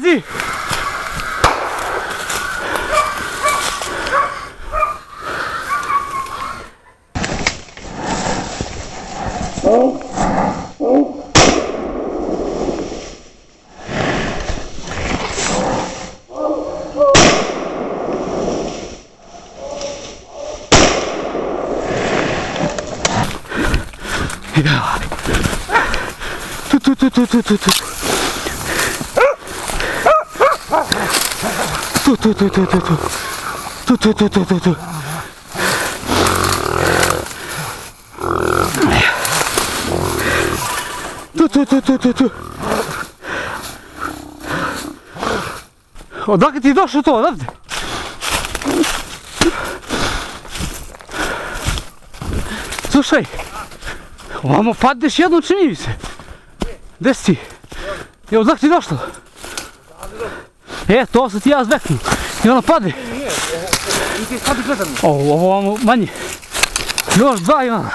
Pazi! Давай. Тут. Тут. Тут. Odakle ti je došlo to, odavde? Slušaj, ovamo padneš jednom, čini mi se. Gde si ti? Evo, odakle ti je došlo? To sam ti ja zveknu. I ono pade. Ovo ovamo manje. Još dva ima.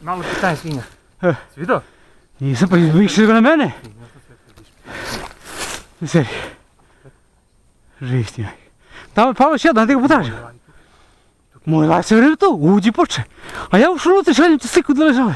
Malo ti stane svinja. Si vidio? Nisam, pa više nego na mene. Seri. Živi ti maj. Tamo je palo još jedan, da ga potražim. Moj laj se vreme to, uđi poče. A ja ušao unutra, šaljem ti sliku da ležale.